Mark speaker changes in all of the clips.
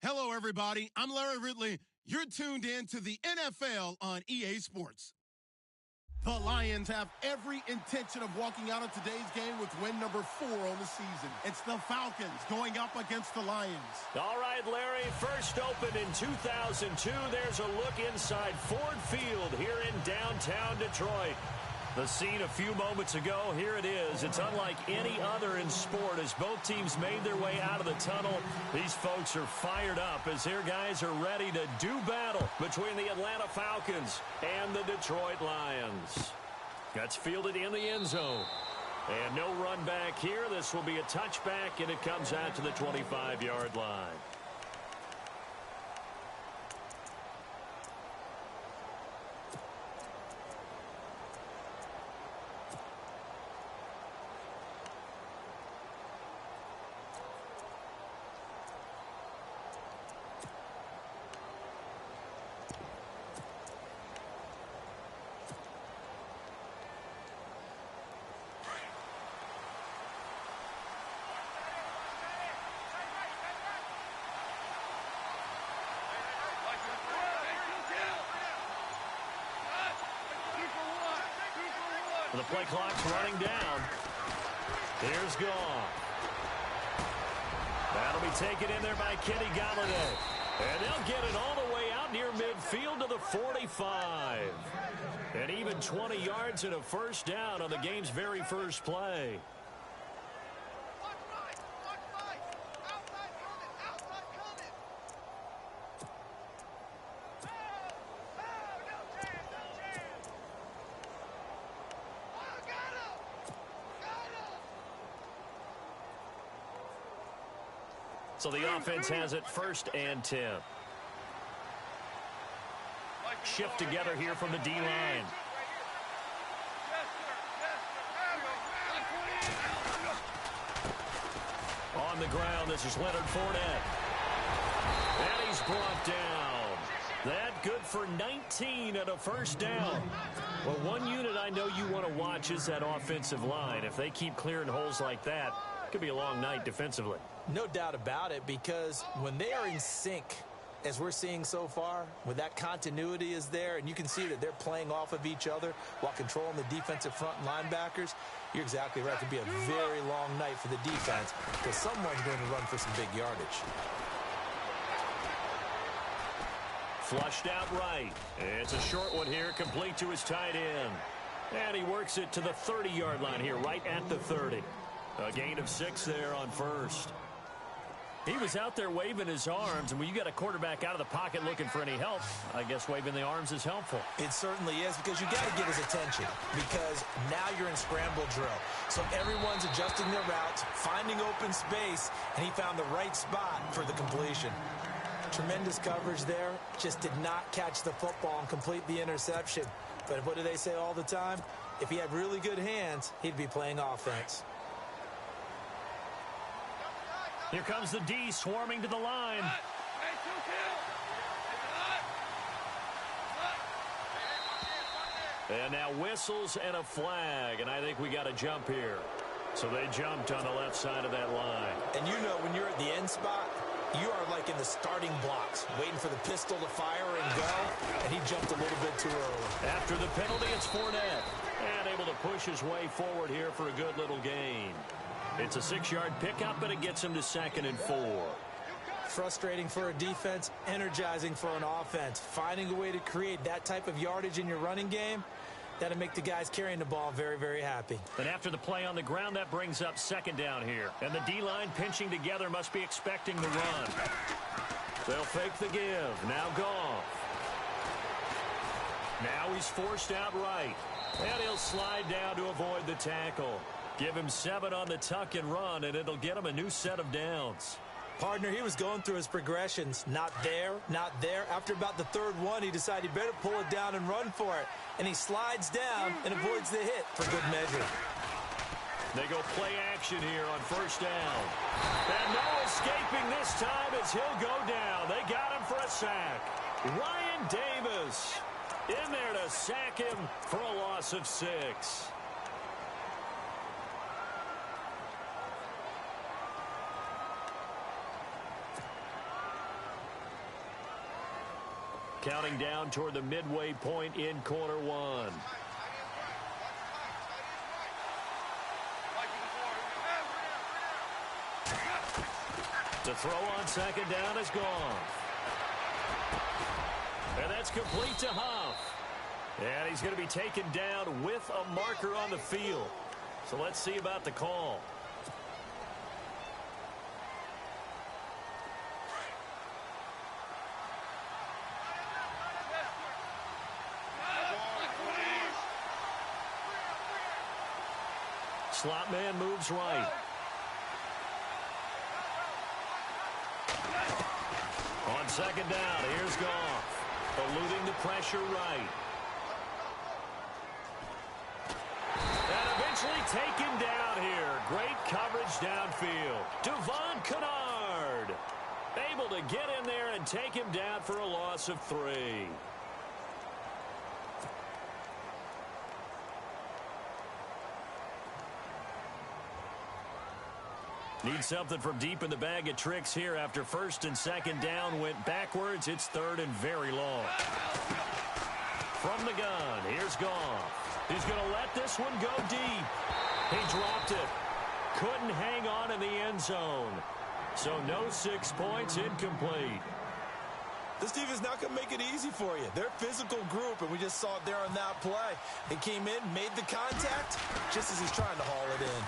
Speaker 1: Hello, everybody. I'm Larry Ridley. You're tuned in to the NFL on EA Sports. The Lions have every intention of walking out of today's game with win number 4 on the season. It's the Falcons going up against the Lions.
Speaker 2: All right, Larry, first opened in 2002. There's a look inside Ford Field here in downtown Detroit. The scene a few moments ago, here it is. It's unlike any other in sport as both teams made their way out of the tunnel. These folks are fired up as their guys are ready to do battle between the Atlanta Falcons and the Detroit Lions. That's fielded in the end zone. And no run back here. This will be a touchback, and it comes out to the 25-yard line. The play clock's running down. Here's Goff. That'll be taken in there by Kenny Galladay. And they'll get it all the way out near midfield to the 45. And even 20 yards and a first down on the game's very first play. So the offense has it 1st and 10. Shift together here from the D-line. On the ground, this is Leonard Fournette. And he's brought down. That good for 19 and a first down. Well, one unit I know you want to watch is that offensive line. If they keep clearing holes like that, it could be a long night defensively.
Speaker 3: No doubt about it, because when they are in sync, as we're seeing so far, when that continuity is there, and you can see that they're playing off of each other while controlling the defensive front linebackers, you're exactly right. It could be a very long night for the defense because someone's going to run for some big yardage.
Speaker 2: Flushed out right. It's a short one here, complete to his tight end. And he works it to the 30-yard line here, right at the 30. A gain of 6 there on first. He was out there waving his arms, and when you got a quarterback out of the pocket looking for any help, I guess waving the arms is helpful.
Speaker 3: It certainly is, because you got to get his attention, because now you're in scramble drill. So everyone's adjusting their routes, finding open space, and he found the right spot for the completion. Tremendous coverage there, just did not catch the football and complete the interception. But what do they say all the time? If he had really good hands, he'd be playing offense.
Speaker 2: Here comes the D swarming to the line. And now whistles and a flag, and I think we got a jump here. So they jumped on the left side of that line.
Speaker 3: And you know, when you're at the end spot, you are like in the starting blocks, waiting for the pistol to fire and go, and he jumped a little bit too early.
Speaker 2: After the penalty, it's Fournette. And able to push his way forward here for a good little gain. It's a 6-yard pickup, but it gets him to 2nd and 4.
Speaker 3: Frustrating for a defense, energizing for an offense. Finding a way to create that type of yardage in your running game, that'll make the guys carrying the ball very, very happy.
Speaker 2: And after the play on the ground, that brings up 2nd down here. And the D-line pinching together must be expecting the run. They'll fake the give. Now Goff. Now he's forced out right. And he'll slide down to avoid the tackle. Give him 7 on the tuck and run, and it'll get him a new set of downs.
Speaker 3: Partner, he was going through his progressions. Not there, not there. After about the 3rd one, he decided he better pull it down and run for it. And he slides down and avoids the hit for good measure.
Speaker 2: They go play action here on 1st down. And no escaping this time as he'll go down. They got him for a sack. Ryan Davis in there to sack him for a loss of 6. Counting down toward the midway point in quarter one. The throw on second down is gone. And that's complete to Huff. And he's going to be taken down with a marker on the field. So let's see about the call. Slot man moves right. On second down, here's Goff, eluding the pressure right. And eventually taken down here. Great coverage downfield. Devon Kennard able to get in there and take him down for a loss of 3. Need something from deep in the bag of tricks here after first and second down went backwards. It's third and very long. From the gun, here's Goff. He's going to let this one go deep. He dropped it. Couldn't hang on in the end zone. So no 6 points, incomplete.
Speaker 3: This defense is not going to make it easy for you. They're a physical group, and we just saw it there on that play. He came in, made the contact, just as he's trying to haul it in.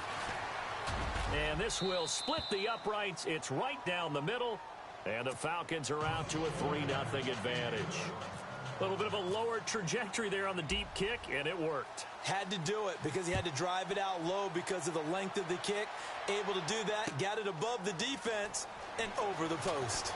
Speaker 2: And this will split the uprights. It's right down the middle. And the Falcons are out to a 3-0 advantage. A little bit of a lower trajectory there on the deep kick, and it worked.
Speaker 3: Had to do it because he had to drive it out low because of the length of the kick. Able to do that, got it above the defense and over the post.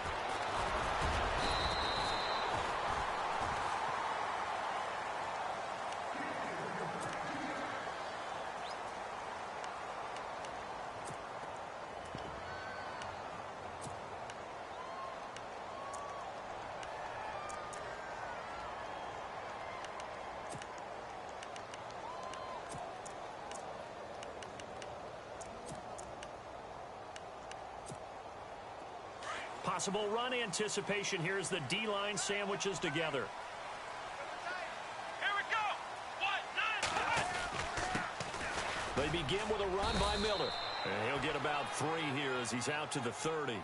Speaker 2: Possible run anticipation here as the D-line sandwiches together.
Speaker 4: Here we go. 1, 9, 5.
Speaker 2: They begin with a run by Miller. And he'll get about 3 here as he's out to the 30.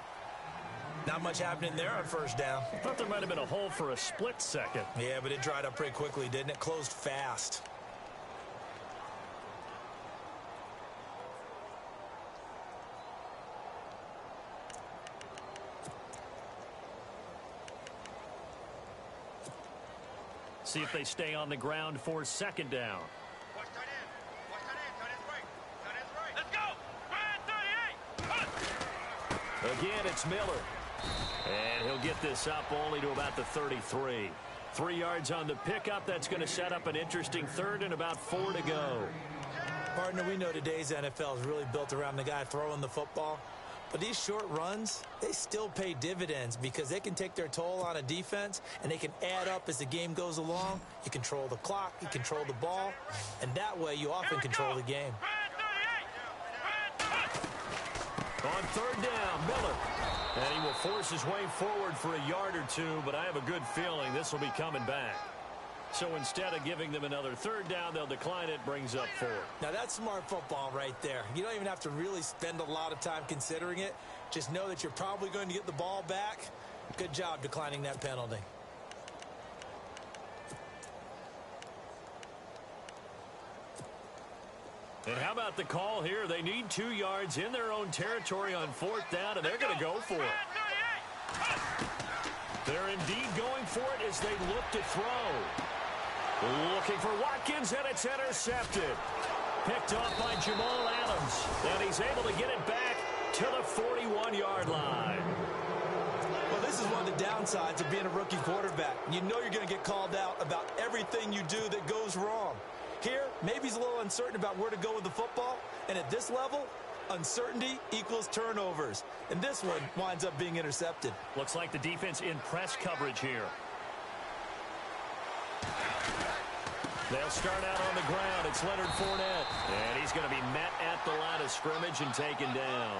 Speaker 3: Not much happening there on first down.
Speaker 2: I thought there might have been a hole for a split second.
Speaker 3: Yeah, but it dried up pretty quickly, didn't it? Closed fast.
Speaker 2: See if they stay on the ground for second down.
Speaker 4: Watch tight end. Watch tight end. Tight end's right. Tight end's right. Let's go. Grand 38.
Speaker 2: Again, it's Miller. And he'll get this up only to about the 33. 3 yards on the pickup. That's going to set up an interesting third and about 4 to go.
Speaker 3: Partner, we know today's NFL is really built around the guy throwing the football. But these short runs, they still pay dividends because they can take their toll on a defense and they can add up as the game goes along. You control the clock, you control the ball, and that way you often control the game.
Speaker 2: On third down, Miller. And he will force his way forward for a yard or 2, but I have a good feeling this will be coming back. So instead of giving them another third down, they'll decline it, brings up 4.
Speaker 3: Now that's smart football right there. You don't even have to really spend a lot of time considering it. Just know that you're probably going to get the ball back. Good job declining that penalty.
Speaker 2: And how about the call here? They need 2 yards in their own territory on 4th down, and they're going to go for it. They're indeed going for it as they look to throw. Looking for Watkins, and it's intercepted. Picked off by Jamal Adams, and he's able to get it back to the 41-yard line.
Speaker 3: Well, this is one of the downsides of being a rookie quarterback. You know you're going to get called out about everything you do that goes wrong. Here, maybe he's a little uncertain about where to go with the football, and at this level, uncertainty equals turnovers. And this one winds up being intercepted.
Speaker 2: Looks like the defense in press coverage here. They'll start out on the ground. It's Leonard Fournette. And he's going to be met at the line of scrimmage and taken down.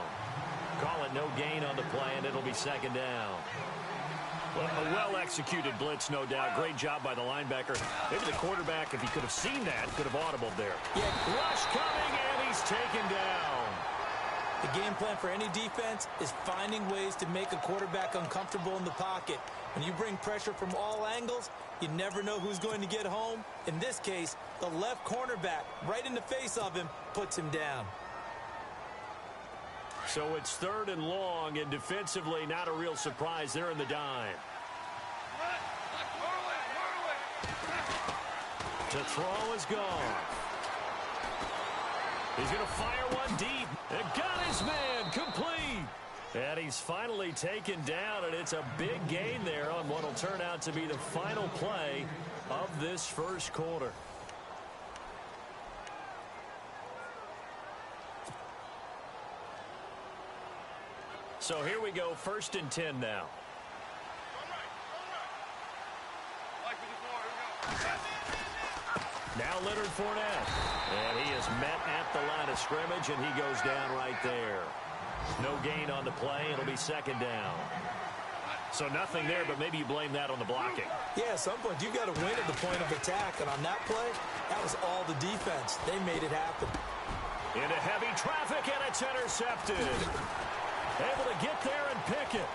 Speaker 2: Call it no gain on the play, and it'll be second down. Well, a well-executed blitz, no doubt. Great job by the linebacker. Maybe the quarterback, if he could have seen that, could have audibled there.
Speaker 3: Yeah.
Speaker 2: Rush coming, and he's taken down.
Speaker 3: The game plan for any defense is finding ways to make a quarterback uncomfortable in the pocket. When you bring pressure from all angles, you never know who's going to get home. In this case, the left cornerback, right in the face of him, puts him down.
Speaker 2: So it's 3rd and long, and defensively, not a real surprise. They're in the dime. To throw is gone. He's going to fire one deep. And got his man complete. And he's finally taken down, and it's a big gain there on what will turn out to be the final play of this first quarter. So here we go, 1st and 10 now. Now Leonard Fournette. And he is met at the line of scrimmage, and he goes down right there. No gain on the play. It'll be 2nd down. So nothing there, but maybe you blame that on the blocking.
Speaker 3: Yeah, at some point, you got to win at the point of attack. And on that play, that was all the defense. They made it happen.
Speaker 2: Into heavy traffic, and it's intercepted. Able to get there and pick it.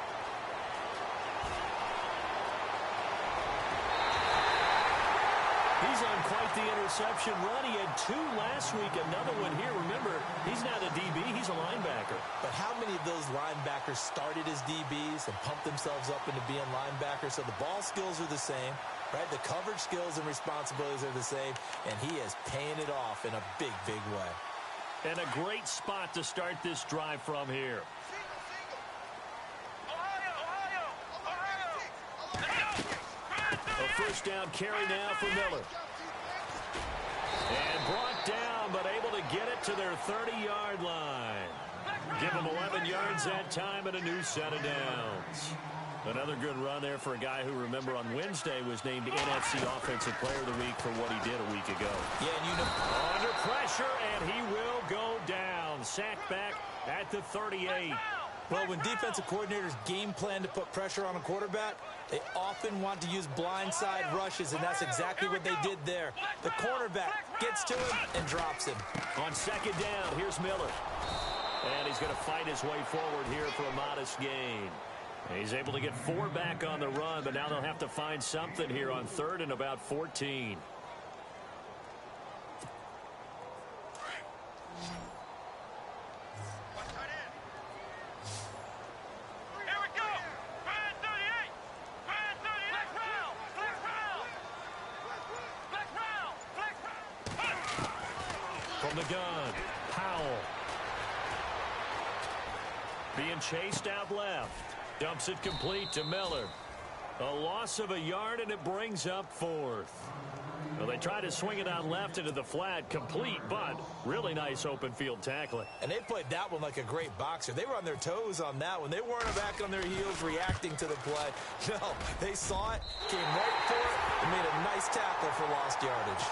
Speaker 2: He's on quite the interception run. He had 2 last week, another one here. Remember, he's not a DB, he's a linebacker.
Speaker 3: But how many of those linebackers started as DBs and pumped themselves up into being linebackers? So the ball skills are the same, right? The coverage skills and responsibilities are the same, and he is paying it off in a big, big way.
Speaker 2: And a great spot to start this drive from here. A 1st down carry now for Miller. And brought down, but able to get it to their 30-yard line. Give them 11 yards that time and a new set of downs. Another good run there for a guy who, remember, on Wednesday was named NFC Offensive Player of the Week for what he did a week ago.
Speaker 3: Yeah, and you know,
Speaker 2: under pressure, and he will go down. Sacked back at the 38.
Speaker 3: Well, when defensive coordinators game plan to put pressure on a quarterback, they often want to use blindside rushes, and that's exactly what they did there. The cornerback gets to him and drops him.
Speaker 2: On 2nd down, here's Miller. And he's going to fight his way forward here for a modest gain. He's able to get 4 back on the run, but now they'll have to find something here on 3rd and about 14. From the gun, Powell. Being chased out left. Dumps it complete to Miller. A loss of a yard, and it brings up 4th. Well, they tried to swing it out left into the flat, complete, but really nice open field tackling.
Speaker 3: And they played that one like a great boxer. They were on their toes on that one. They weren't back on their heels reacting to the play. No, they saw it, came right for it, and made a nice tackle for lost yardage.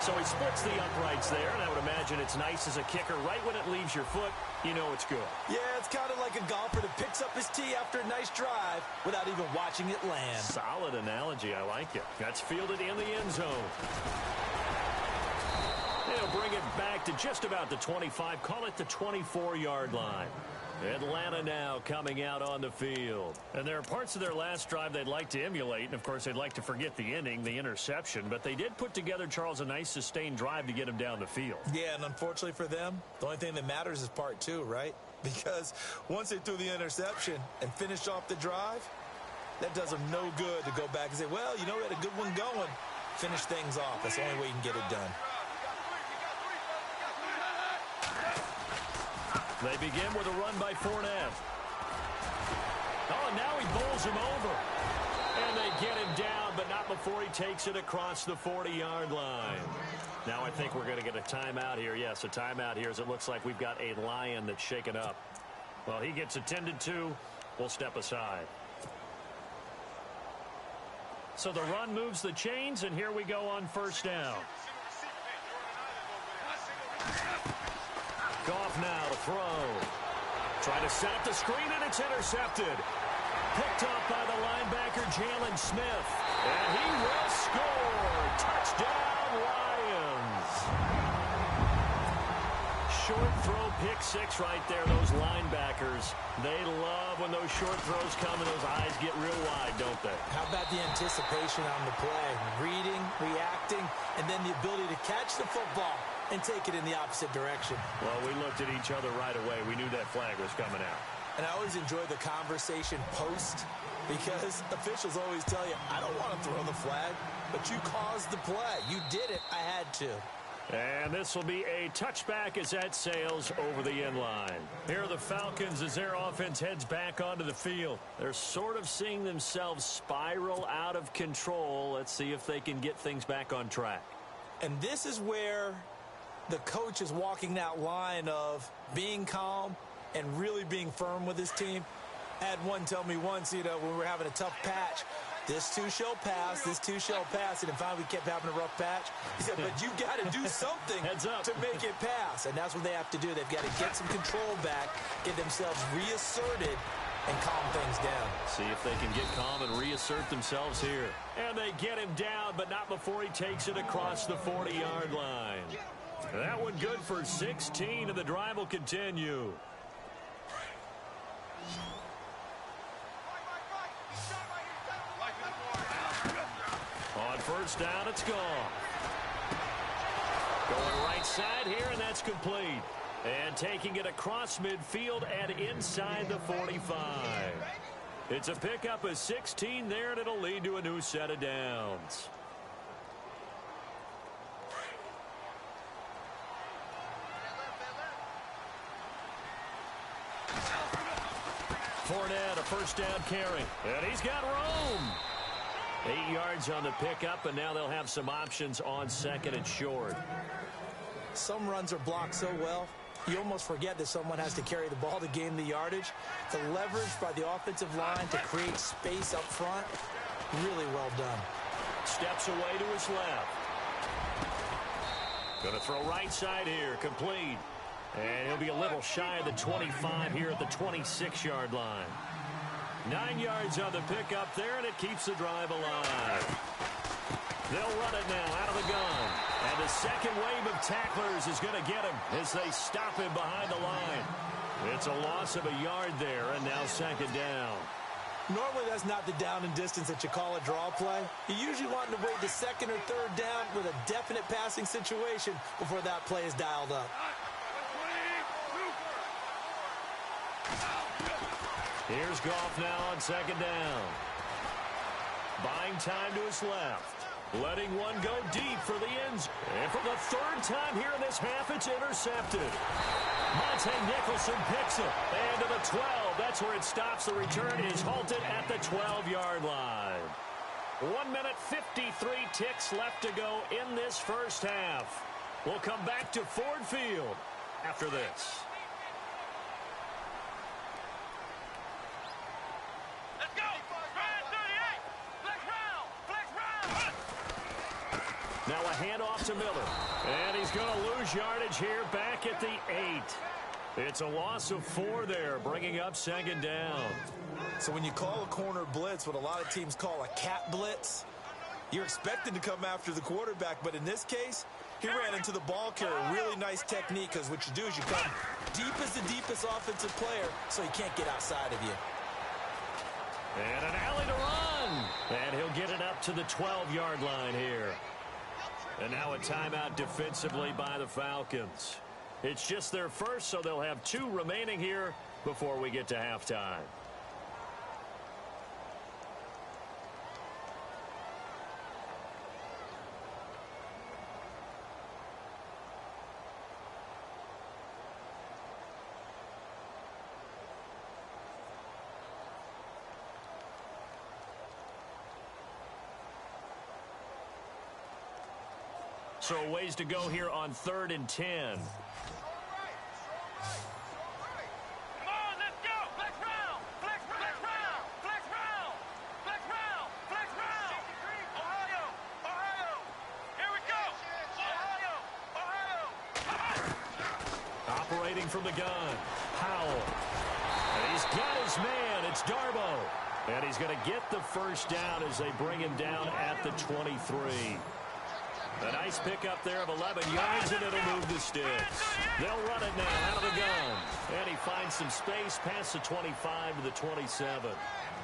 Speaker 2: So he splits the uprights there, and I would imagine it's nice as a kicker. Right when it leaves your foot, you know it's good.
Speaker 3: Yeah, it's kind of like a golfer that picks up his tee after a nice drive without even watching it land.
Speaker 2: Solid analogy. I like it. That's fielded in the end zone. They'll bring it back to just about the 25. Call it the 24-yard line. Atlanta now coming out on the field. And there are parts of their last drive they'd like to emulate. And, of course, they'd like to forget the inning, the interception. But they did put together, Charles, a nice sustained drive to get him down the field.
Speaker 3: Yeah, and unfortunately for them, the only thing that matters is part 2, right? Because once they threw the interception and finished off the drive, that does them no good to go back and say, well, you know, we had a good one going. Finish things off. That's the only way you can get it done.
Speaker 2: They begin with a run by Fournette. Oh, and now he bowls him over. And they get him down, but not before he takes it across the 40-yard line. Now I think we're going to get a timeout here. Yes, a timeout here as it looks like we've got a Lion that's shaken up. Well, he gets attended to. We'll step aside. So the run moves the chains, and here we go on 1st down. Goff now to throw. Trying to set up the screen, and it's intercepted. Picked off by the linebacker, Jalen Smith. And he will score. Touchdown, Lions. Short throw, pick six right there, those linebackers. They love when those short throws come and those eyes get real wide, don't they?
Speaker 3: How about the anticipation on the play? Reading, reacting, and then the ability to catch the football and take it in the opposite direction.
Speaker 2: Well, we looked at each other right away. We knew that flag was coming out.
Speaker 3: And I always enjoy the conversation post because officials always tell you, I don't want to throw the flag, but you caused the play. You did it. I had to.
Speaker 2: And this will be a touchback as that sails over the end line. Here are the Falcons as their offense heads back onto the field. They're sort of seeing themselves spiral out of control. Let's see if they can get things back on track.
Speaker 3: And this is where the coach is walking that line of being calm and really being firm with his team. I had one tell me once, when we were having a tough patch, this too shall pass, this too shall pass. And finally we kept having a rough patch. He said, but you got to do something to make it pass. And that's what they have to do. They've got to get some control back, get themselves reasserted, and calm things down.
Speaker 2: See if they can get calm and reassert themselves here. And they get him down, but not before he takes it across the 40-yard line. That one good for 16, and the drive will continue. On first down, it's gone. Going right side here, and that's complete. And taking it across midfield and inside the 45. It's a pickup of 16 there, and it'll lead to a new set of downs. Fournette, a first down carry. And he's got room. 8 yards on the pickup, and now they'll have some options on second and short.
Speaker 3: Some runs are blocked so well, you almost forget that someone has to carry the ball to gain the yardage. The leverage by the offensive line to create space up front, really well done.
Speaker 2: Steps away to his left. Going to throw right side here, complete. And he'll be a little shy of the 25 here at the 26-yard line. 9 yards on the pickup there, and it keeps the drive alive. They'll run it now out of the gun. And the second wave of tacklers is going to get him as they stop him behind the line. It's a loss of a yard there, and now second down.
Speaker 3: Normally that's not the down and distance that you call a draw play. You usually want to wait the second or third down with a definite passing situation before that play is dialed up.
Speaker 2: Here's Goff now on second down. Buying time to his left. Letting one go deep for the ends. And for the third time here in this half, it's intercepted. Monte Nicholson picks it. And to the 12. That's where it stops. The return is halted at the 12-yard line. 1 minute, 53 ticks left to go in this first half. We'll come back to Ford Field after this. Now a handoff to Miller. And he's going to lose yardage here back at the 8. It's a loss of 4 there, bringing up second down.
Speaker 3: So when you call a corner blitz, what a lot of teams call a cat blitz, you're expected to come after the quarterback. But in this case, he ran into the ball carrier. Really nice technique, because what you do is you come deep as the deepest offensive player so he can't get outside of you.
Speaker 2: And an alley to run. And he'll get it up to the 12-yard line here. And now a timeout defensively by the Falcons. It's just their first, so they'll have 2 remaining here before we get to halftime. So ways to go here on 3rd and 10. Operating from the gun, Howell. And he's got his man. It's Darbo. And he's going to get the first down as they bring him down at the 23. A nice pickup there of 11 yards, and it'll move the sticks. They'll run it now out of the gun. And he finds some space past the 25 to the 27.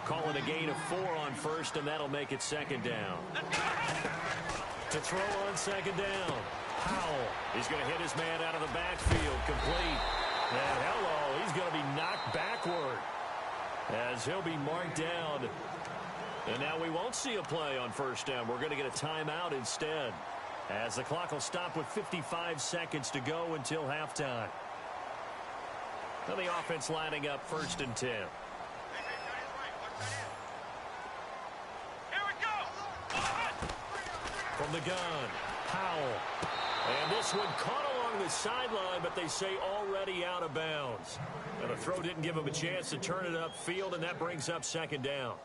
Speaker 2: Calling a gain of 4 on first, and that'll make it second down. To throw on second down. Powell. He's going to hit his man out of the backfield. Complete. And hello, he's going to be knocked backward as he'll be marked down. And now we won't see a play on first down. We're going to get a timeout instead, as the clock will stop with 55 seconds to go until halftime. And the offense lining up 1st and 10. From the gun, Powell. And this one caught along the sideline, but they say already out of bounds. And the throw didn't give him a chance to turn it upfield, and that brings up second down.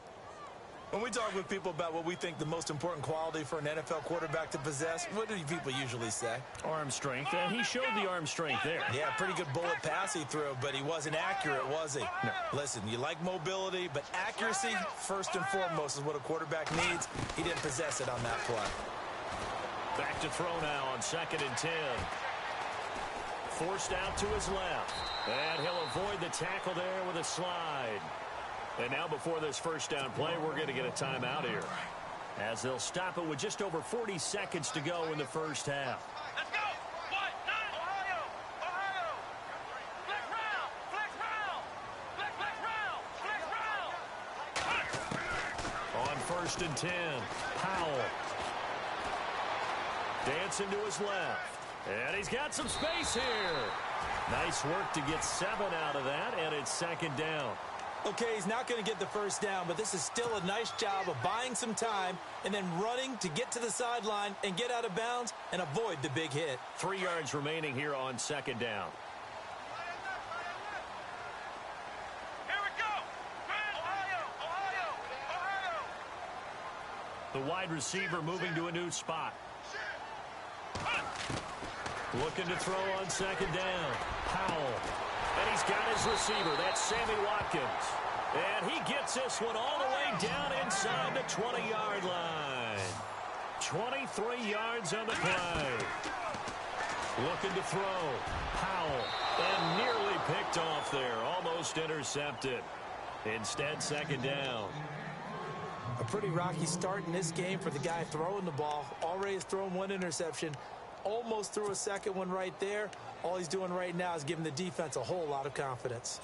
Speaker 3: When we talk with people about what we think the most important quality for an NFL quarterback to possess, what do people usually say?
Speaker 2: Arm strength, and he showed the arm strength there.
Speaker 3: Yeah, pretty good bullet pass he threw, but he wasn't accurate, was he?
Speaker 2: No.
Speaker 3: Listen, you like mobility, but accuracy, first and foremost, is what a quarterback needs. He didn't possess it on that play.
Speaker 2: Back to throw now on 2nd and 10. Forced out to his left. And he'll avoid the tackle there with a slide. And now before this first down play, we're going to get a timeout here, as they'll stop it with just over 40 seconds to go in the first half.
Speaker 4: Let's go! What? Ohio! Ohio! Flex round! Flex round! Flex round! Flex round!
Speaker 2: On 1st and 10, Powell. Dancing to his left. And he's got some space here. Nice work to get 7 out of that, and it's second down.
Speaker 3: Okay, he's not going to get the first down, but this is still a nice job of buying some time and then running to get to the sideline and get out of bounds and avoid the big hit.
Speaker 2: 3 yards remaining here on second down.
Speaker 4: Here we go! Ohio! Ohio! Ohio!
Speaker 2: The wide receiver moving to a new spot. Looking to throw on second down. Powell. And he's got his receiver. That's Sammy Watkins. And he gets this one all the way down inside the 20-yard line. 23 yards on the play. Looking to throw. Powell. And nearly picked off there. Almost intercepted. Instead, second down.
Speaker 3: A pretty rocky start in this game for the guy throwing the ball. Already has thrown 1 interception. Almost threw a second one right there. All he's doing right now is giving the defense a whole lot of confidence.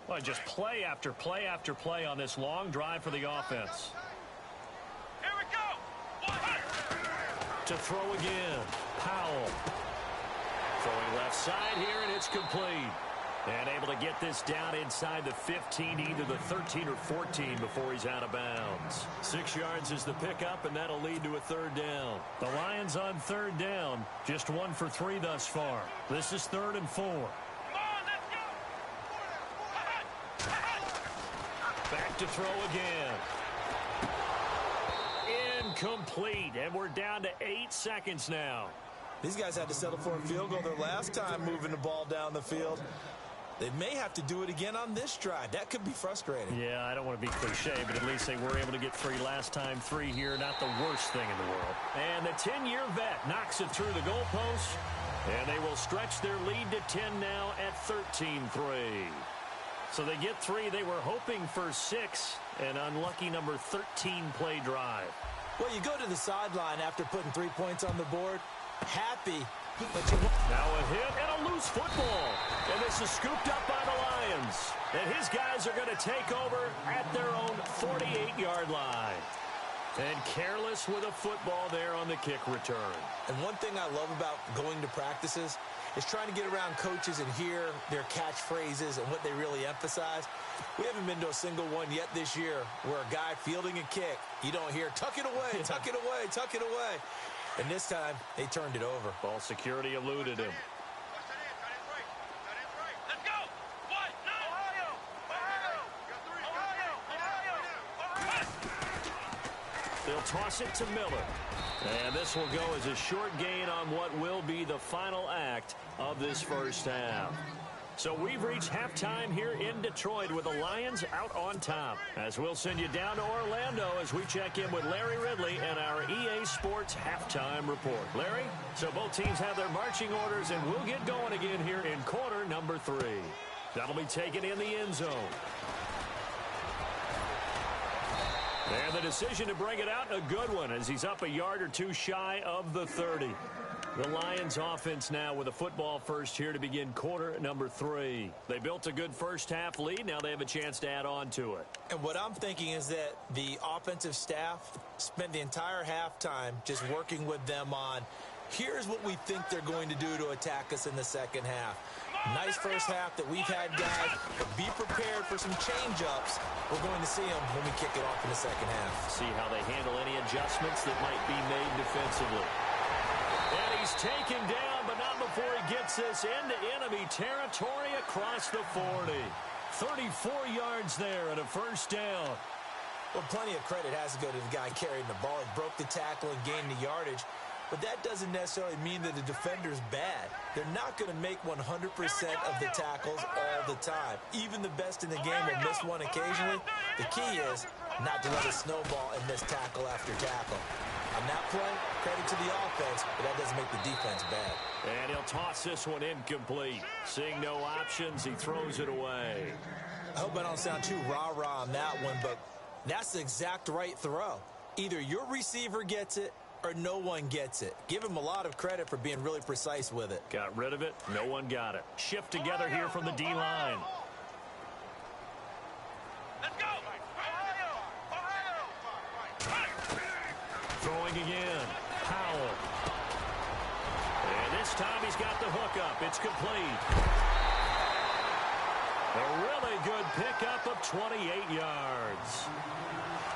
Speaker 2: Well, just play after play after play on this long drive for the offense.
Speaker 4: Here we go!
Speaker 2: To throw again. Powell. Throwing left side here, and it's complete. And able to get this down inside the 15, either the 13 or 14 before he's out of bounds. 6 yards is the pickup, and that'll lead to a third down. The Lions on third down, just 1 for 3 thus far. This is 3rd and 4.
Speaker 4: Come on, let's go!
Speaker 2: Back to throw again. Incomplete, and we're down to 8 seconds now.
Speaker 3: These guys had to settle for a field goal their last time moving the ball down the field. They may have to do it again on this drive. That could be frustrating.
Speaker 2: Yeah, I don't want to be cliche, but at least they were able to get 3 last time. 3 here, not the worst thing in the world. And the 10-year vet knocks it through the goalpost, and they will stretch their lead to 10 now at 13-3. So they get 3. They were hoping for 6, an unlucky number 13 play drive.
Speaker 3: Well, you go to the sideline after putting 3 points on the board, happy. But
Speaker 2: now a hit and a loose football. And this is scooped up by the Lions. And his guys are going to take over at their own 48-yard line. And careless with a football there on the kick return.
Speaker 3: And one thing I love about going to practices is trying to get around coaches and hear their catchphrases and what they really emphasize. We haven't been to a single one yet this year where a guy fielding a kick, you don't hear, tuck it away, tuck it away, tuck it away. And this time, they turned it over.
Speaker 2: Ball security eluded him.
Speaker 4: Let's go! What? Ohio! Ohio! Ohio!
Speaker 2: They'll toss it to Miller. And this will go as a short gain on what will be the final act of this first half. So we've reached halftime here in Detroit with the Lions out on top. As we'll send you down to Orlando as we check in with Larry Ridley and our EA Sports halftime report. Larry, so both teams have their marching orders, and we'll get going again here in quarter number 3. That'll be taken in the end zone. And the decision to bring it out, a good one, as he's up a yard or two shy of the 30. The Lions offense now with a football first here to begin quarter number 3. They built a good first half lead. Now they have a chance to add on to it.
Speaker 3: And what I'm thinking is that the offensive staff spent the entire halftime just working with them on, here's what we think they're going to do to attack us in the second half. Nice first half that we've had, guys, but be prepared for some change-ups. We're going to see them when we kick it off in the second half.
Speaker 2: See how they handle any adjustments that might be made defensively. And he's taken down, but not before he gets this into enemy territory across the 40. 34 yards there and a first down.
Speaker 3: Well, plenty of credit has to go to the guy carrying the ball. He broke the tackle and gained the yardage. But that doesn't necessarily mean that the defender's bad. They're not going to make 100% of the tackles all the time. Even the best in the game will miss one occasionally. The key is not to let it snowball and miss tackle after tackle. On that play, credit to the offense, but that doesn't make the defense bad.
Speaker 2: And he'll toss this one incomplete. Seeing no options, he throws it away.
Speaker 3: I hope I don't sound too rah-rah on that one, but that's the exact right throw. Either your receiver gets it or no one gets it. Give him a lot of credit for being really precise with it.
Speaker 2: Got rid of it. No one got it. Shift together here from the D-line.
Speaker 4: Let's go!
Speaker 2: Throwing again. Powell. And this time he's got the hook up. It's complete. A really good pickup of 28 yards.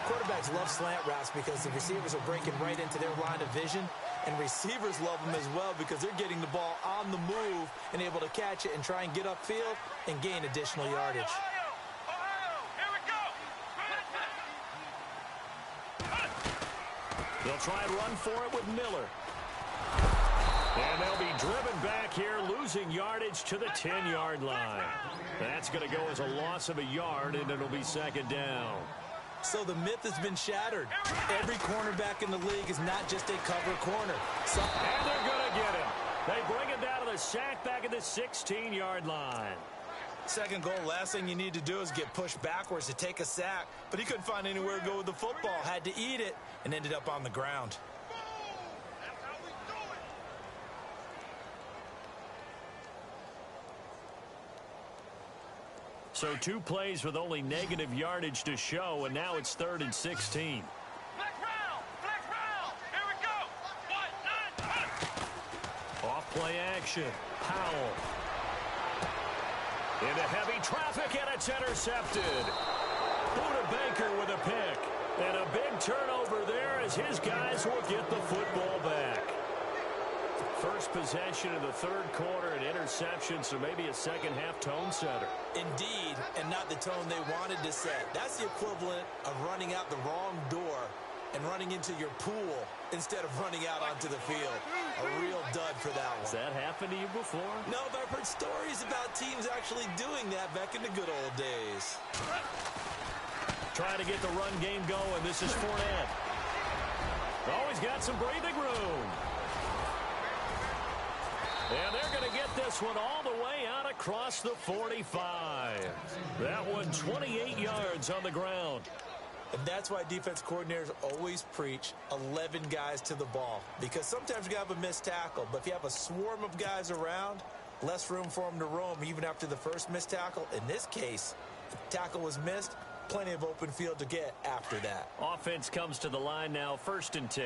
Speaker 3: Quarterbacks love slant routes because the receivers are breaking right into their line of vision, and receivers love them as well because they're getting the ball on the move and able to catch it and try and get upfield and gain additional yardage.
Speaker 4: Here we go!
Speaker 2: They'll try and run for it with Miller. And they'll be driven back here, losing yardage to the 10-yard line. That's going to go as a loss of a yard, and it'll be second down.
Speaker 3: So the myth has been shattered. Every cornerback in the league is not just a cover corner.
Speaker 2: And they're going to get him. They bring him down to the sack back at the 16-yard line.
Speaker 3: Second goal, last thing you need to do is get pushed backwards to take a sack. But he couldn't find anywhere to go with the football. Had to eat it and ended up on the ground.
Speaker 2: So 2 plays with only negative yardage to show, and now it's 3rd and 16.
Speaker 4: Flex round! Here we go! 1, 9, 1!
Speaker 2: Off play action. Powell. Into heavy traffic, and it's intercepted. Buda Baker with a pick. And a big turnover there as his guys will get the football back. First possession of the 3rd quarter, an interception, so maybe a second-half tone setter.
Speaker 3: Indeed, and not the tone they wanted to set. That's the equivalent of running out the wrong door and running into your pool instead of running out onto the field. A real dud for that one.
Speaker 2: Has that happened to you before?
Speaker 3: No, but I've heard stories about teams actually doing that back in the good old days.
Speaker 2: Trying to get the run game going. This is Fournette. Always got some breathing room. And they're going to get this one all the way out across the 45. That one 28 yards on the ground.
Speaker 3: And that's why defense coordinators always preach 11 guys to the ball. Because sometimes you got to have a missed tackle. But if you have a swarm of guys around, less room for them to roam even after the first missed tackle. In this case, the tackle was missed. Plenty of open field to get after that.
Speaker 2: Offense comes to the line now, 1st and 10.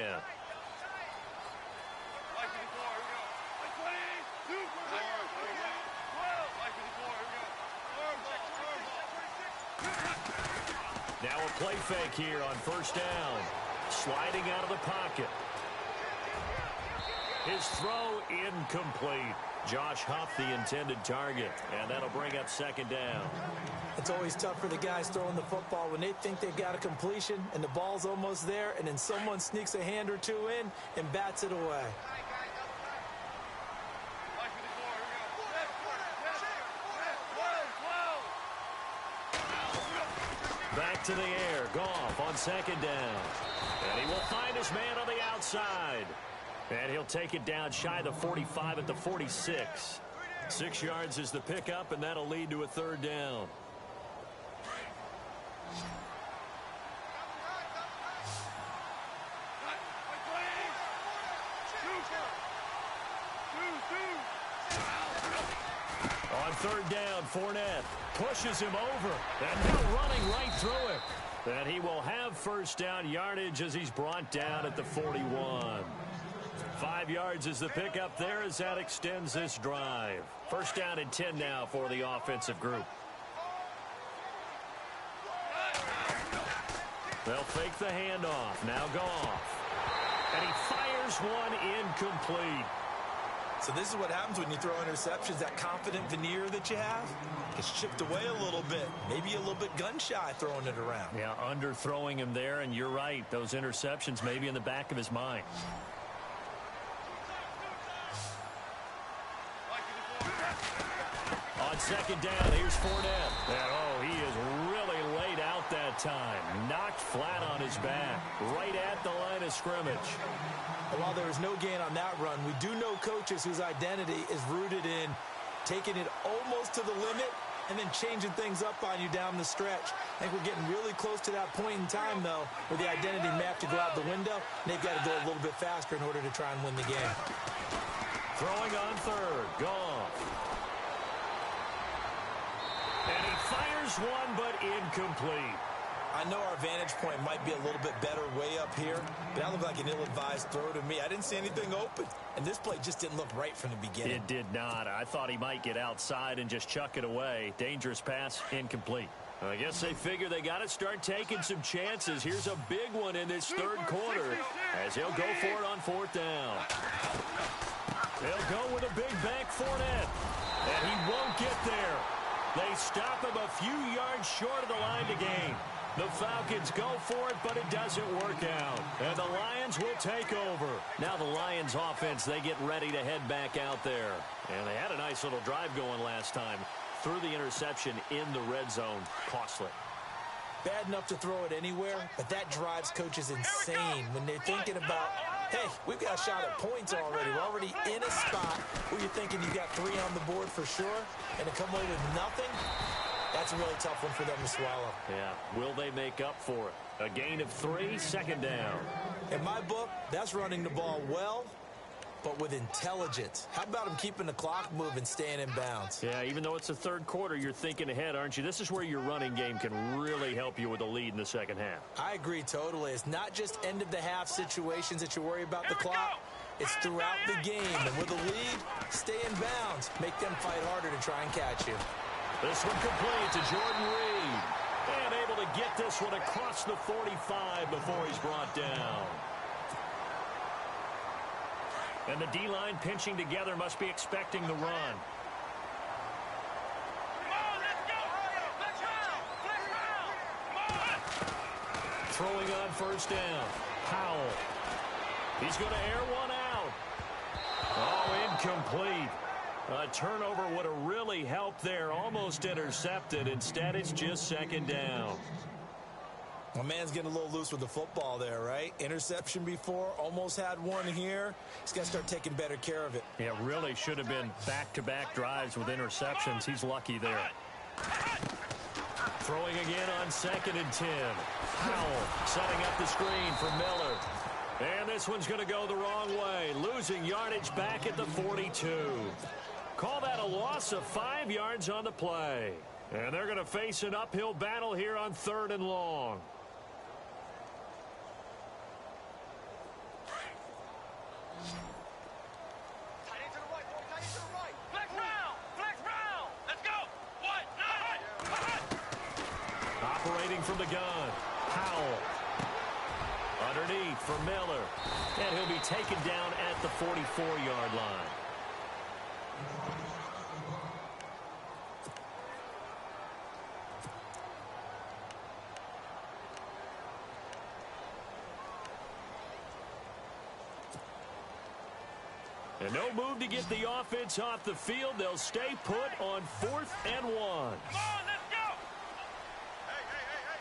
Speaker 2: Now a play fake here on 1st down. Sliding out of the pocket. His throw incomplete. Josh Huff, the intended target. And that'll bring up 2nd down.
Speaker 3: It's always tough for the guys throwing the football when they think they've got a completion and the ball's almost there, and then someone sneaks a hand or two in and bats it away.
Speaker 2: back to the air. Goff on second down. And he will find his man on the outside. And he'll take it down shy of the 45 at the 46. 6 yards is the pickup, and that'll lead to a third down. On third down, Fournette pushes him over, and now running right through it. And he will have first down yardage as he's brought down at the 41. 5 yards is the pickup there as that extends this drive. First down and 10 now for the offensive group. They'll fake the handoff. Now Goff. And he fires one incomplete.
Speaker 3: So this is what happens when you throw interceptions. That confident veneer that you have gets chipped away a little bit. Maybe a little bit gun-shy throwing it around.
Speaker 2: Yeah, underthrowing him there, and you're right. Those interceptions may be in the back of his mind. On second down, here's Fournette. And, oh, he is really laid out that time. Knocked flat on his back, right at the line of scrimmage.
Speaker 3: While there was no gain on that run, we do know coaches whose identity is rooted in taking it almost to the limit and then changing things up on you down the stretch. I think we're getting really close to that point in time, though, where the identity map to go out the window, and they've got to go a little bit faster in order to try and win the game.
Speaker 2: Throwing on third, Goff. And he fires one, but incomplete.
Speaker 3: I know our vantage point might be a little bit better way up here, but that looked like an ill-advised throw to me. I didn't see anything open, and this play just didn't look right from the beginning.
Speaker 2: It did not. I thought he might get outside and just chuck it away. Dangerous pass, incomplete. I guess they figure they got to start taking some chances. Here's a big one in this third quarter as he'll go for it on fourth down. They'll go with a big bank Fournette, and he won't get there. They stop him a few yards short of the line to gain. The Falcons go for it, but it doesn't work out. And the Lions will take over. Now the Lions offense, they get ready to head back out there. And they had a nice little drive going last time. Threw the interception in the red zone. Costly.
Speaker 3: Bad enough to throw it anywhere, but that drives coaches insane when they're thinking about, hey, we've got a shot at points already. We're already in a spot where you're thinking you got 3 on the board for sure, and to come away with nothing, that's a really tough one for them to swallow.
Speaker 2: Yeah, will they make up for it? A gain of 3, second down.
Speaker 3: In my book, that's running the ball well, but with intelligence. How about him keeping the clock moving, staying in bounds?
Speaker 2: Yeah, even though it's the third quarter, you're thinking ahead, aren't you? This is where your running game can really help you with a lead in the second half.
Speaker 3: I agree totally. It's not just end-of-the-half situations that you worry about the clock. It's throughout the game. And with a lead, stay in bounds. Make them fight harder to try and catch you.
Speaker 2: This one complete to Jordan Reed. And able to get this one across the 45 before he's brought down. And the D-line pinching together must be expecting the run. Throwing on first down. Powell. He's going to air one out. Oh, incomplete. A turnover would have really helped there. Almost intercepted. Instead, it's just second down.
Speaker 3: My man's getting a little loose with the football there, right? Interception before, almost had one here. He's got to start taking better care of it.
Speaker 2: Yeah, really should have been back-to-back drives with interceptions. He's lucky there. Throwing again on second and 10. Powell setting up the screen for Miller. And this one's going to go the wrong way. Losing yardage back at the 42. Call that a loss of 5 yards on the play. And they're going to face an uphill battle here on third and long. Operating from the gun, Powell. Underneath for Miller. And he'll be taken down at the 44-yard line. And no move to get the offense off the field. They'll stay put on 4th and 1.
Speaker 4: Come on, let's go! Hey, hey, hey, hey!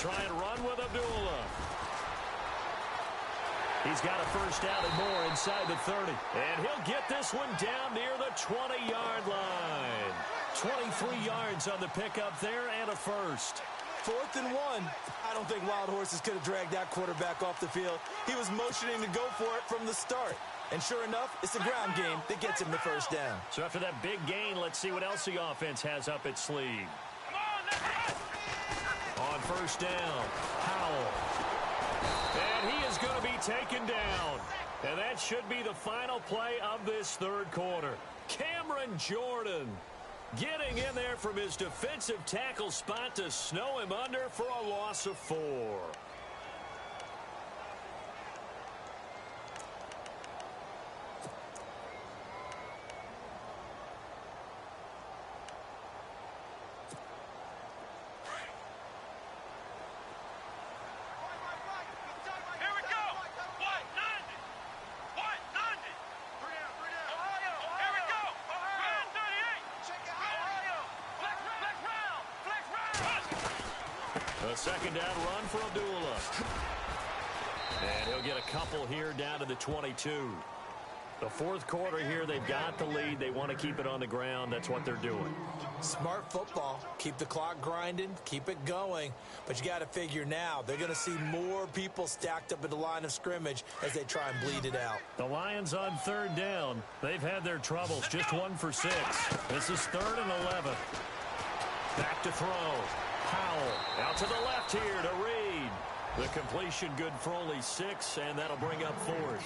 Speaker 2: try and run with Abdullah. He's got a first down and more inside the 30. And he'll get this one down near the 20-yard line. 23 yards on the pickup there and a first.
Speaker 3: 4th and 1. I don't think Wild Horses could have dragged that quarterback off the field. He was motioning to go for it from the start. And sure enough, it's the ground game that gets him the first down.
Speaker 2: So after that big gain, let's see what else the offense has up its sleeve. On first down, Howell. And he is going to be taken down. And that should be the final play of this third quarter. Cameron Jordan getting in there from his defensive tackle spot to snow him under for a loss of 4. A second down run for Abdullah. And he'll get a couple here down to the 22. The fourth quarter here, they've got the lead. They want to keep it on the ground. That's what they're doing.
Speaker 3: Smart football. Keep the clock grinding. Keep it going. But you got to figure now, they're going to see more people stacked up at the line of scrimmage as they try and bleed it out.
Speaker 2: The Lions on third down. They've had their troubles. Just 1 for 6. This is 3rd and 11. Back to throw. Howell out to the left here to Reed. The completion good for only 6, and that'll bring up 4th.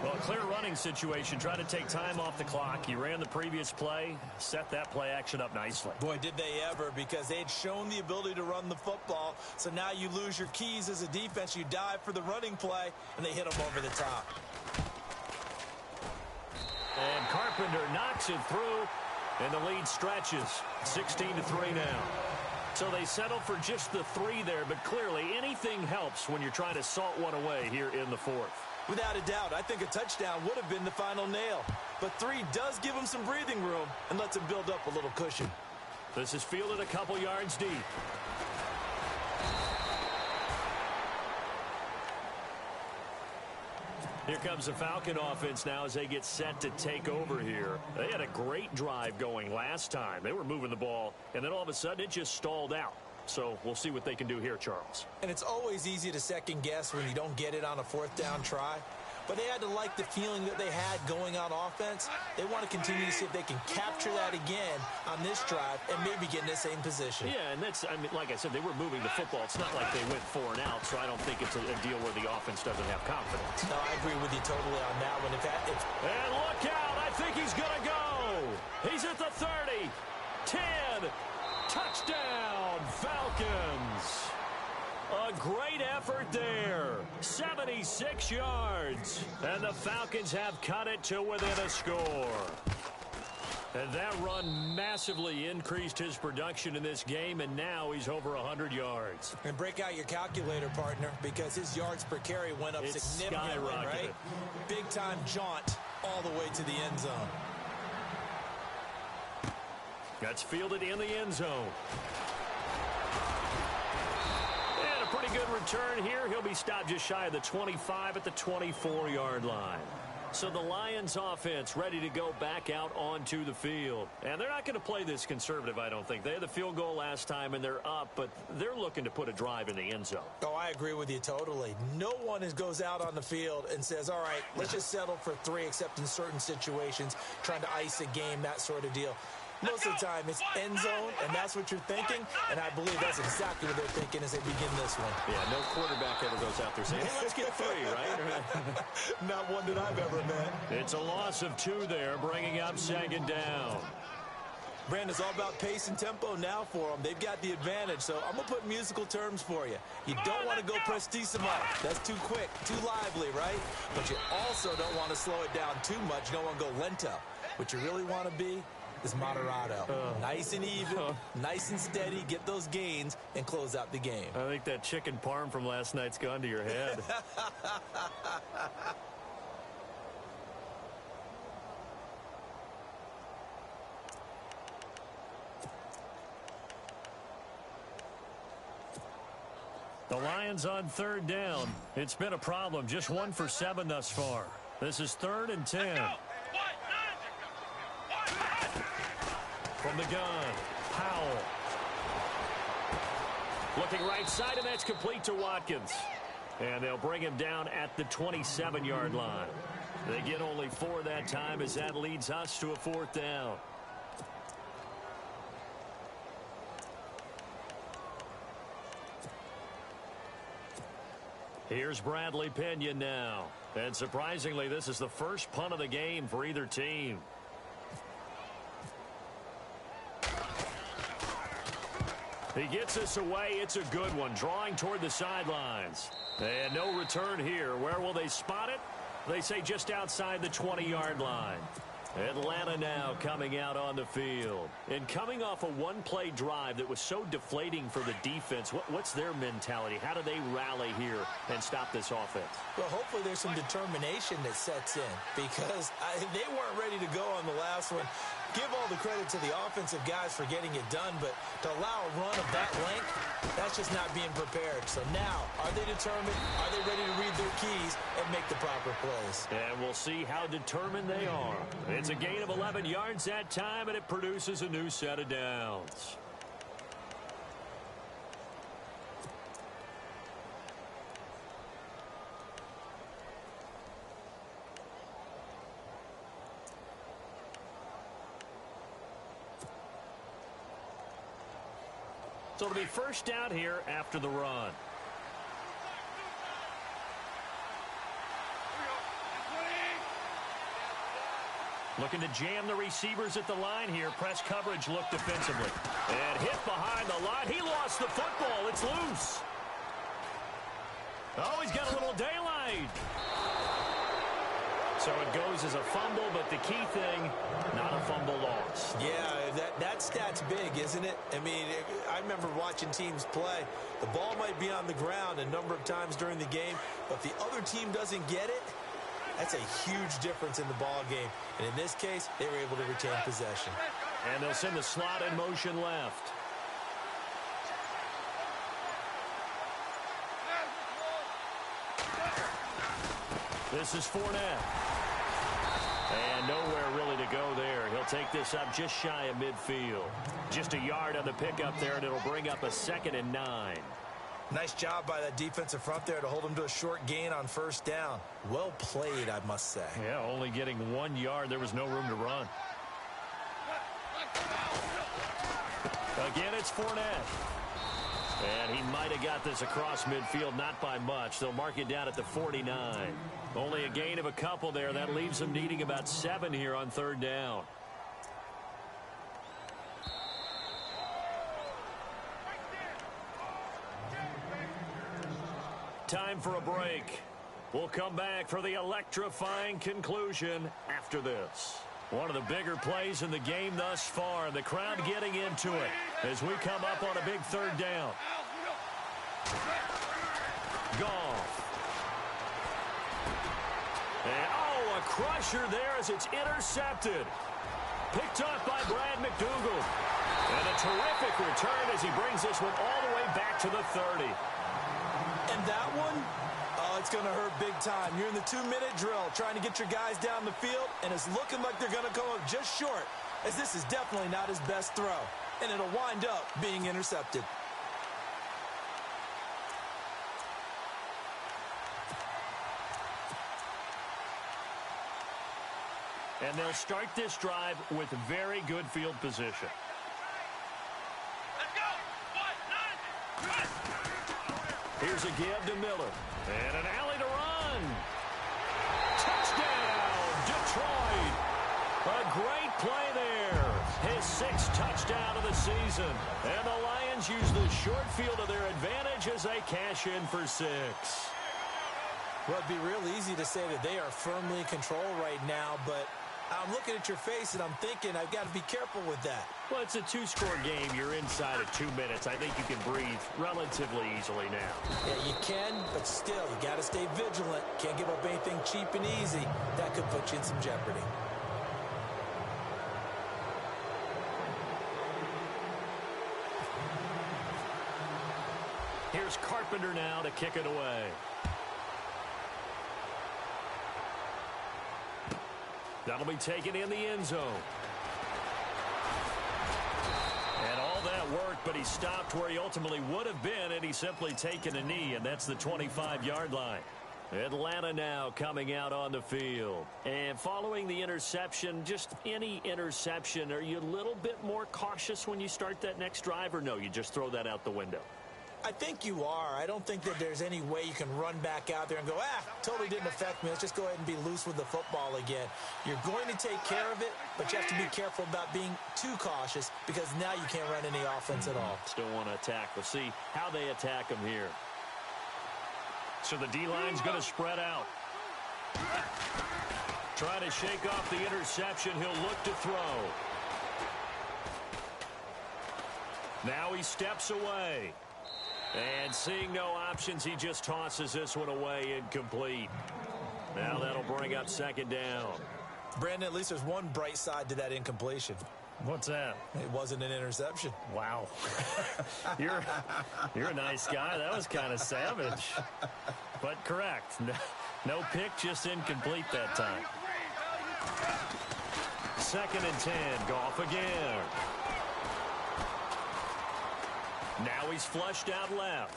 Speaker 2: Well, a clear running situation. Try to take time off the clock. He ran the previous play, set that play action up nicely.
Speaker 3: Boy, did they ever, because they had shown the ability to run the football. So now you lose your keys as a defense. You dive for the running play, and they hit them over the top.
Speaker 2: And Carpenter knocks it through, and the lead stretches. 16-3 now. So they settle for just the 3 there, but clearly anything helps when you're trying to salt one away here in the 4th.
Speaker 3: Without a doubt, I think a touchdown would have been the final nail. But 3 does give them some breathing room and lets them build up a little cushion.
Speaker 2: This is fielded a couple yards deep. Here comes the Falcon offense now as they get set to take over here. They had a great drive going last time. They were moving the ball, and then all of a sudden it just stalled out. So we'll see what they can do here, Charles.
Speaker 3: And it's always easy to second guess when you don't get it on a 4th down try. But they had to like the feeling that they had going on offense. They want to continue to see if they can capture that again on this drive and maybe get in the same position.
Speaker 2: Yeah, and that's, I mean, like I said, they were moving the football. It's not like they went 4 and out, so I don't think it's a deal where the offense doesn't have confidence.
Speaker 3: No, I agree with you totally on that one.
Speaker 2: And look out, I think he's going to go. He's at the 30, 10, touchdown, Falcons. A great effort there. 76 yards. And the Falcons have cut it to within a score. And that run massively increased his production in this game, and now he's over 100 yards.
Speaker 3: And break out your calculator, partner, because his yards per carry went up significantly, right? Big-time jaunt all the way to the end zone.
Speaker 2: That's fielded in the end zone. Pretty good return here. He'll be stopped just shy of the 25 at the 24-yard line. So the Lions offense ready to go back out onto the field. And they're not going to play this conservative, I don't think. They had the field goal last time, and they're up, but they're looking to put a drive in the end zone.
Speaker 3: Oh, I agree with you totally. No one goes out on the field and says, all right, let's just settle for 3, except in certain situations, trying to ice a game, that sort of deal. Most of the time, it's end zone, and that's what you're thinking, and I believe that's exactly what they're thinking as they begin this one.
Speaker 2: Yeah, no quarterback ever goes out there saying, hey, let's get 3, right?
Speaker 3: Not one that I've ever met.
Speaker 2: It's a loss of 2 there, bringing up 2nd down.
Speaker 3: Brandon, it's all about pace and tempo now for them. They've got the advantage, so I'm going to put musical terms for you. You don't want to go prestissimo. That's too quick, too lively, right? But you also don't want to slow it down too much. You don't want to go lento. What you really want to be is moderato. Nice and even, nice and steady, get those gains, and close out the game.
Speaker 2: I think that chicken parm from last night's gone to your head. The Lions on third down. It's been a problem. Just 1 for 7 thus far. This is 3rd and 10. From the gun, Powell. Looking right side, and that's complete to Watkins. And they'll bring him down at the 27-yard line. They get only 4 that time as that leads us to a 4th down. Here's Bradley Pinion now. And surprisingly, this is the first punt of the game for either team. He gets us away. It's a good one, drawing toward the sidelines. And no return here. Where will they spot it? They say just outside the 20-yard line. Atlanta now coming out on the field. And coming off a one-play drive that was so deflating for the defense, what's their mentality? How do they rally here and stop this offense?
Speaker 3: Well, hopefully there's some determination that sets in because they weren't ready to go on the last one. Give all the credit to the offensive guys for getting it done, but to allow a run of that length, that's just not being prepared. So now, are they determined? Are they ready to read their keys and make the proper plays?
Speaker 2: And we'll see how determined they are. It's a gain of 11 yards that time, and it produces a new set of downs. So it'll be first down here after the run. Looking to jam the receivers at the line here. Press coverage look defensively. And hit behind the line. He lost the football. It's loose. Oh, he's got a little daylight. So it goes as a fumble, but the key thing, not a fumble loss.
Speaker 3: Yeah, that stat's big, isn't it? I mean, I remember watching teams play. The ball might be on the ground a number of times during the game, but if the other team doesn't get it, that's a huge difference in the ball game. And in this case, they were able to retain possession.
Speaker 2: And they'll send the slot in motion left. This is Fournette. And nowhere really to go there. He'll take this up just shy of midfield. Just a yard on the pickup there, and it'll bring up a 2nd and 9.
Speaker 3: Nice job by that defensive front there to hold him to a short gain on first down. Well played, I must say.
Speaker 2: Yeah, only getting 1 yard. There was no room to run. Again, it's Fournette. And he might have got this across midfield, not by much. They'll mark it down at the 49. Only a gain of a couple there. That leaves them needing about 7 here on third down. Time for a break. We'll come back for the electrifying conclusion after this. One of the bigger plays in the game thus far. The crowd getting into it as we come up on a big third down. Goff. And, oh, a crusher there as it's intercepted. Picked up by Brad McDougald. And a terrific return as he brings this one all the way back to the 30.
Speaker 3: And that one, oh, it's going to hurt big time. You're in the 2-minute drill trying to get your guys down the field, and it's looking like they're going to come up just short, as this is definitely not his best throw. And it'll wind up being intercepted.
Speaker 2: And they'll start this drive with very good field position.
Speaker 4: Let's go. 1, 9,
Speaker 2: Here's a give to Miller. And an alley to run. Touchdown, Detroit. A great play there. His 6th touchdown of the season. And the Lions use the short field to their advantage as they cash in for 6.
Speaker 3: Well, it'd be real easy to say that they are firmly in control right now, but I'm looking at your face and I'm thinking I've got to be careful with that.
Speaker 2: Well, it's a 2-score game. You're inside of 2 minutes. I think you can breathe relatively easily now.
Speaker 3: Yeah, you can, but still, you got to stay vigilant. Can't give up anything cheap and easy. That could put you in some jeopardy.
Speaker 2: Here's Here's Carpenter now to kick it away. That'll be taken in the end zone. And all that work, but he stopped where he ultimately would have been, and he's simply taken a knee, and that's the 25-yard line. Atlanta now coming out on the field. And following the interception, just any interception, are you a little bit more cautious when you start that next drive, or no, you just throw that out the window?
Speaker 3: I think you are. I don't think that there's any way you can run back out there and go, totally didn't affect me. Let's just go ahead and be loose with the football again. You're going to take care of it, but you have to be careful about being too cautious because now you can't run any offense at all.
Speaker 2: Still want to attack. We'll see how they attack him here. So the D-line's going to spread out. Try to shake off the interception. He'll look to throw. Now he steps away. And seeing no options, he just tosses this one away, incomplete. Now that'll bring up second down.
Speaker 3: Brandon, at least there's one bright side to that incompletion.
Speaker 2: What's that?
Speaker 3: It wasn't an interception.
Speaker 2: Wow. You're a nice guy. That was kind of savage. But correct. No pick, just incomplete that time. 2nd and 10. Goff again. Now he's flushed out left.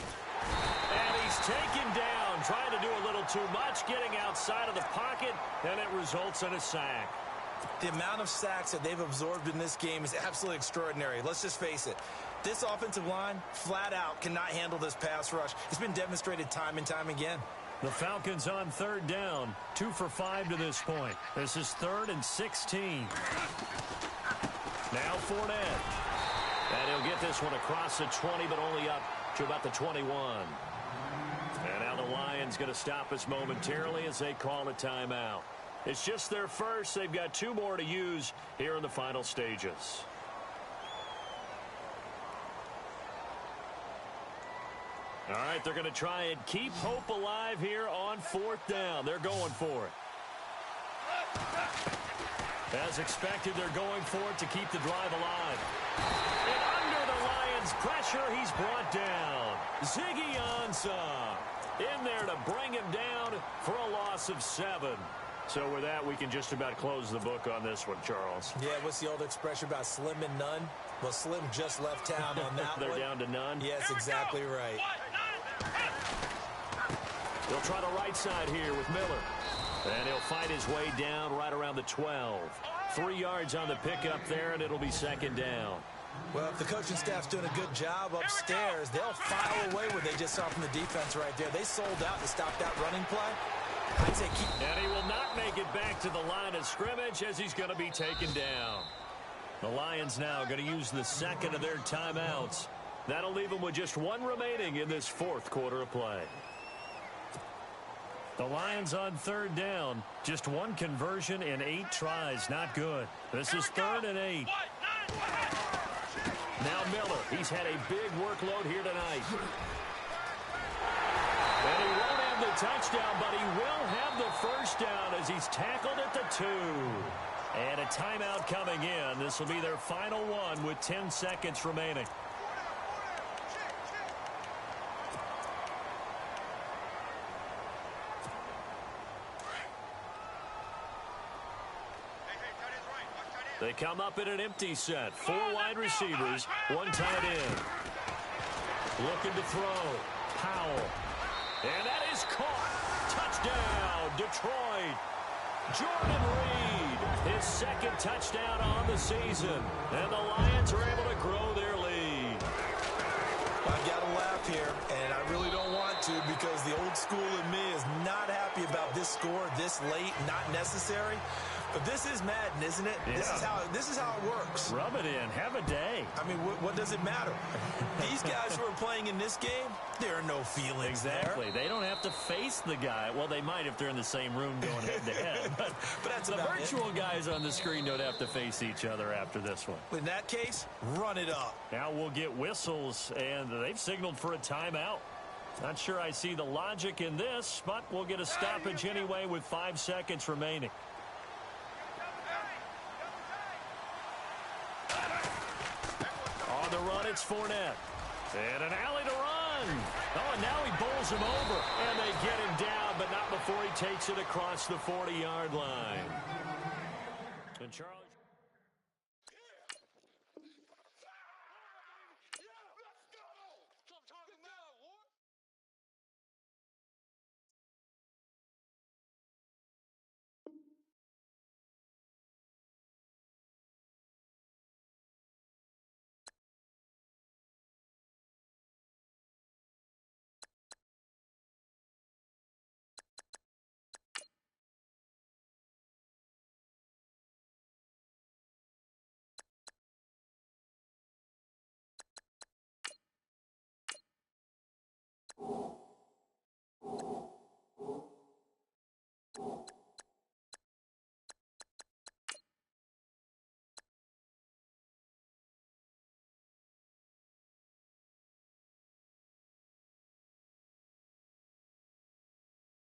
Speaker 2: And he's taken down, trying to do a little too much, getting outside of the pocket, and it results in a sack.
Speaker 3: The amount of sacks that they've absorbed in this game is absolutely extraordinary. Let's just face it. This offensive line, flat out, cannot handle this pass rush. It's been demonstrated time and time again.
Speaker 2: The Falcons on 3rd down, 2 for 5 to this point. This is 3rd and 16. Now Fournette. And he'll get this one across the 20, but only up to about the 21. And now the Lions going to stop us momentarily as they call a timeout. It's just their first. They've got 2 more to use here in the final stages. All right, they're going to try and keep hope alive here on 4th down. They're going for it. As expected, they're going for it to keep the drive alive. And under the Lions' pressure, he's brought down. Ziggy Ansah in there to bring him down for a loss of 7. So with that, we can just about close the book on this one, Charles.
Speaker 3: Yeah, what's the old expression about slim and none? Well, Slim just left town on that
Speaker 2: They're
Speaker 3: one.
Speaker 2: down to none?
Speaker 3: Yes, exactly right.
Speaker 2: They'll try the right side here with Miller. And he'll fight his way down right around the 12. 3 yards on the pickup there, and it'll be 2nd down.
Speaker 3: Well, if the coaching staff's doing a good job upstairs, they'll file away what they just saw from the defense right there. They sold out to stop that running play. I'd say keep...
Speaker 2: And he will not make it back to the line of scrimmage as he's going to be taken down. The Lions now going to use the 2nd of their timeouts. That'll leave them with just 1 remaining in this 4th quarter of play. The Lions on 3rd down. Just 1 conversion in 8 tries. Not good. This is 3rd and 8. Now Miller. He's had a big workload here tonight. And he won't have the touchdown, but he will have the first down as he's tackled at the 2. And a timeout coming in. This will be their final one with 10 seconds remaining. They come up in an empty set. 4 wide receivers, 1 tight end. Looking to throw. Powell. And that is caught. Touchdown, Detroit. Jordan Reed, his 2nd touchdown on the season. And the Lions are able to grow their lead.
Speaker 3: I've got to laugh here, and I really don't want to because the old school in me is not happy about this score this late, not necessary. But this is Madden, isn't it?
Speaker 2: Yeah.
Speaker 3: This is how it works.
Speaker 2: Rub it in. Have a day.
Speaker 3: I mean, what does it matter? These guys who are playing in this game, there are no feelings
Speaker 2: Exactly.
Speaker 3: there.
Speaker 2: They don't have to face the guy. Well, they might if they're in the same room going head-to-head. But
Speaker 3: that's
Speaker 2: the
Speaker 3: about
Speaker 2: virtual guys on the screen don't have to face each other after this one.
Speaker 3: In that case, run it up.
Speaker 2: Now we'll get whistles, and they've signaled for a timeout. Not sure I see the logic in this, but we'll get a stoppage anyway with 5 seconds remaining. On the run, it's Fournette. And an alley to run. run. Oh, and now he bowls him over. And they get him down, but not before he takes it across the 40-yard line. And Charlie...